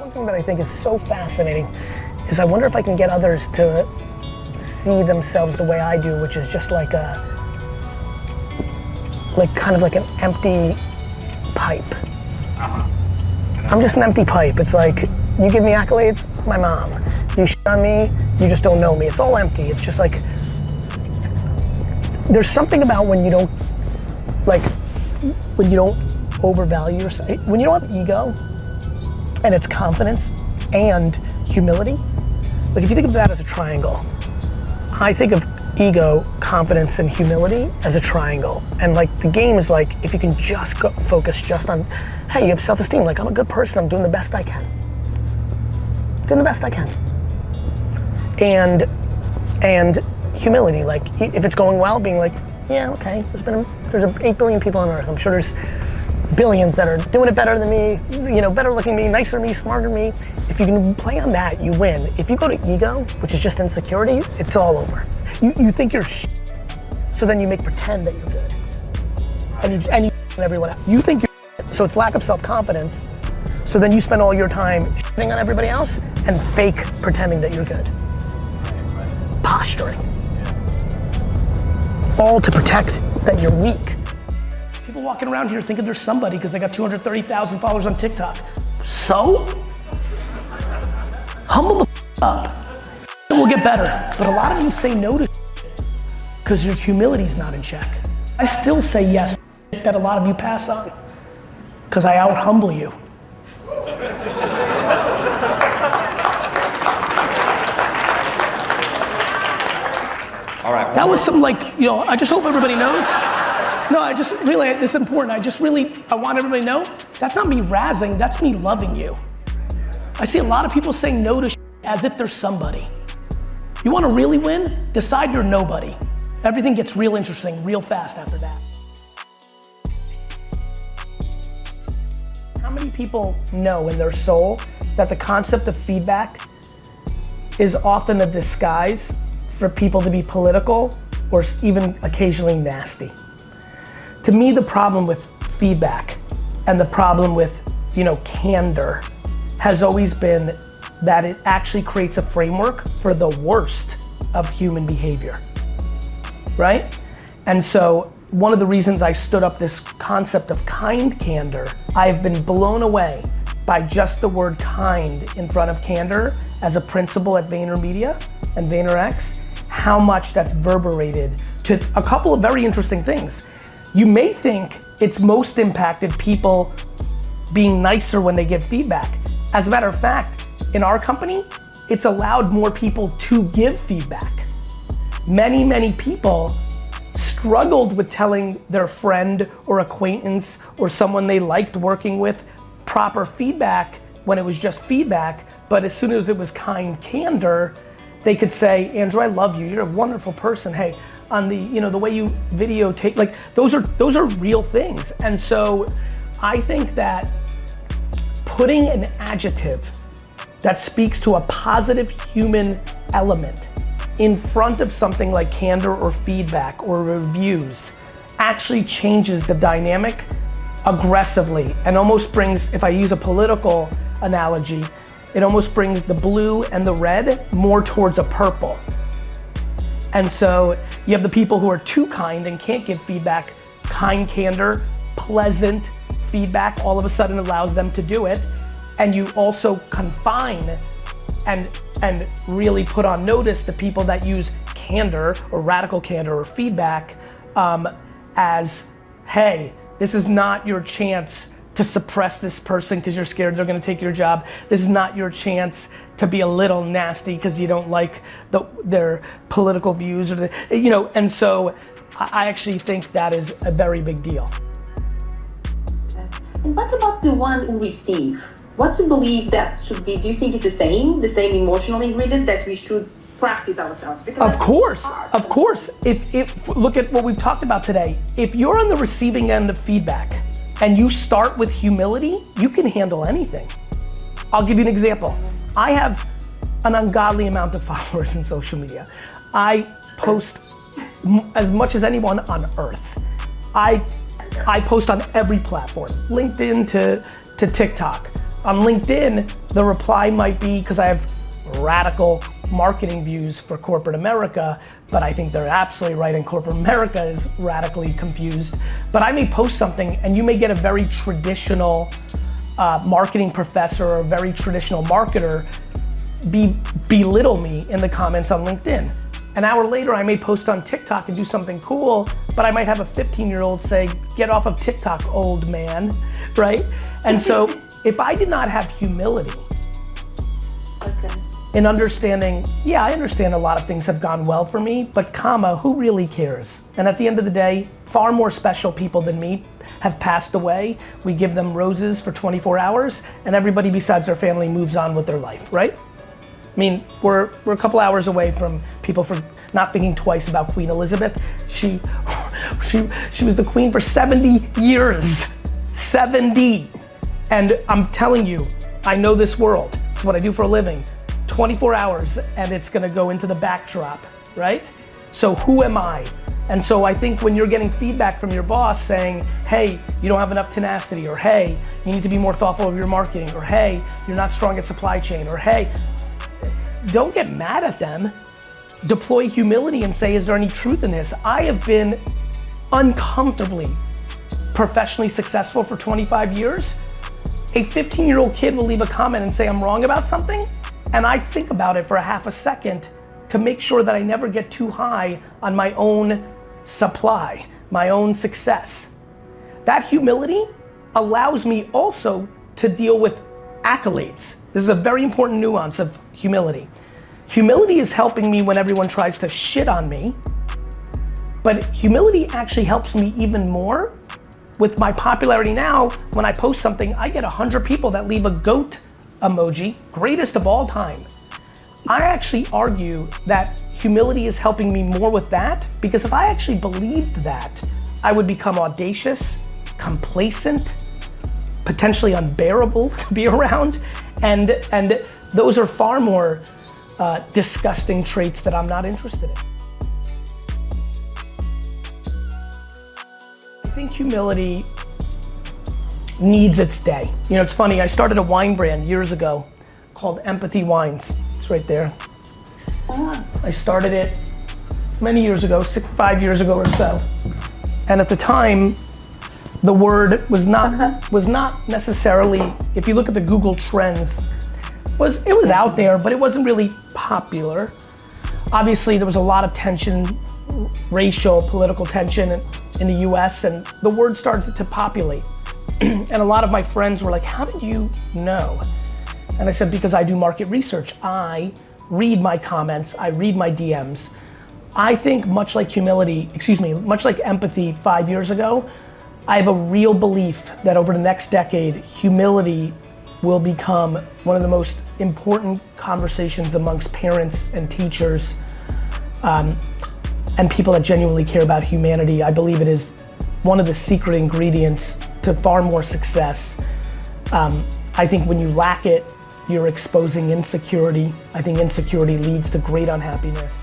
One thing that I think is so fascinating is I wonder if I can get others to see themselves the way I do, which is just like kind of like an empty pipe. I'm just an empty pipe. It's like, you give me accolades, my mom. You shit on me, you just don't know me. It's all empty. It's just like, there's something about when you don't overvalue yourself, when you don't have ego, and it's confidence and humility. Like if you think of that as a triangle, I think of ego, confidence, and humility as a triangle. And like the game is like, if you can just focus just on, hey, you have self-esteem, like I'm a good person, I'm doing the best I can. Doing the best I can. And humility, like if it's going well, being like, yeah, okay, there's 8 billion people on earth. I'm sure there's billions that are doing it better than me, better looking than me, nicer than me, smarter than me. If you can play on that, you win. If you go to ego, which is just insecurity, it's all over. You think you're so then you make pretend that you're good. And you everyone else. You think you're so it's lack of self-confidence. So then you spend all your time shitting on everybody else and fake pretending that you're good. Posturing. All to protect that you're weak. People walking around here thinking they're somebody because they got 230,000 followers on TikTok. So? Humble the up. It will get better. But a lot of you say no to because your humility's not in check. I still say yes that a lot of you pass on because I out humble you. All right. That was some I just hope everybody knows. No, I just really, this is important. I want everybody to know, that's not me razzing, that's me loving you. I see a lot of people saying no to as if they're somebody. You want to really win? Decide you're nobody. Everything gets real interesting real fast after that. How many people know in their soul that the concept of feedback is often a disguise for people to be political or even occasionally nasty? To me, the problem with feedback and the problem with, candor has always been that it actually creates a framework for the worst of human behavior, right? And so one of the reasons I stood up this concept of kind candor, I've been blown away by just the word kind in front of candor as a principle at VaynerMedia and VaynerX, how much that's reverberated to a couple of very interesting things. You may think it's most impacted people being nicer when they get feedback. As a matter of fact, in our company, it's allowed more people to give feedback. Many people struggled with telling their friend or acquaintance or someone they liked working with proper feedback when it was just feedback, but as soon as it was kind candor, they could say, Andrew, I love you, you're a wonderful person. Hey, on the, the way you videotape, like those are real things. And so I think that putting an adjective that speaks to a positive human element in front of something like candor or feedback or reviews actually changes the dynamic aggressively and almost brings, if I use a political analogy, it almost brings the blue and the red more towards a purple. And so you have the people who are too kind and can't give feedback. Kind candor, pleasant feedback all of a sudden allows them to do it. And you also confine and really put on notice the people that use candor or radical candor or feedback as, hey, this is not your chance to suppress this person because you're scared they're gonna take your job. This is not your chance to be a little nasty because you don't like their political views or and so I actually think that is a very big deal. And what about the one who receive? What do you believe that should be? Do you think it's the same emotional ingredients that we should practice ourselves? Because of course. If look at what we've talked about today. If you're on the receiving end of feedback and you start with humility, you can handle anything. I'll give you an example. I have an ungodly amount of followers in social media. I post as much as anyone on earth. I post on every platform, LinkedIn to TikTok. On LinkedIn, the reply might be, because I have radical marketing views for corporate America, but I think they're absolutely right and corporate America is radically confused. But I may post something and you may get a very traditional marketing professor or a very traditional marketer belittle me in the comments on LinkedIn. An hour later, I may post on TikTok and do something cool, but I might have a 15-year-old say, get off of TikTok, old man, right? And so if I did not have humility in understanding, yeah, I understand a lot of things have gone well for me, but comma, who really cares? And at the end of the day, far more special people than me have passed away. We give them roses for 24 hours and everybody besides their family moves on with their life, right? I mean, we're a couple hours away from people for not thinking twice about Queen Elizabeth. She was the queen for 70 years, 70. And I'm telling you, I know this world. It's what I do for a living. 24 hours and it's gonna go into the backdrop, right? So who am I? And so I think when you're getting feedback from your boss saying, hey, you don't have enough tenacity, or hey, you need to be more thoughtful of your marketing, or hey, you're not strong at supply chain, or hey, don't get mad at them. Deploy humility and say, is there any truth in this? I have been uncomfortably professionally successful for 25 years. A 15-year-old kid will leave a comment and say I'm wrong about something, and I think about it for a half a second to make sure that I never get too high on my own supply, my own success. That humility allows me also to deal with accolades. This is a very important nuance of humility. Humility is helping me when everyone tries to shit on me, but humility actually helps me even more with my popularity now. When I post something, I get 100 people that leave a goat emoji, greatest of all time. I actually argue that humility is helping me more with that, because if I actually believed that, I would become audacious, complacent, potentially unbearable to be around, and those are far more disgusting traits that I'm not interested in. I think humility needs its day. You know, it's funny, I started a wine brand years ago called Empathy Wines. It's right there. I started it many years ago, 5 years ago or so. And at the time, the word was not necessarily, if you look at the Google Trends, it was out there, but it wasn't really popular. Obviously, there was a lot of tension, racial, political tension in the US, and the word started to populate. And a lot of my friends were like, how did you know? And I said, because I do market research. I read my comments, I read my DMs. I think much like much like empathy 5 years ago, I have a real belief that over the next decade, humility will become one of the most important conversations amongst parents and teachers and people that genuinely care about humanity. I believe it is one of the secret ingredients to far more success. I think when you lack it, you're exposing insecurity. I think insecurity leads to great unhappiness.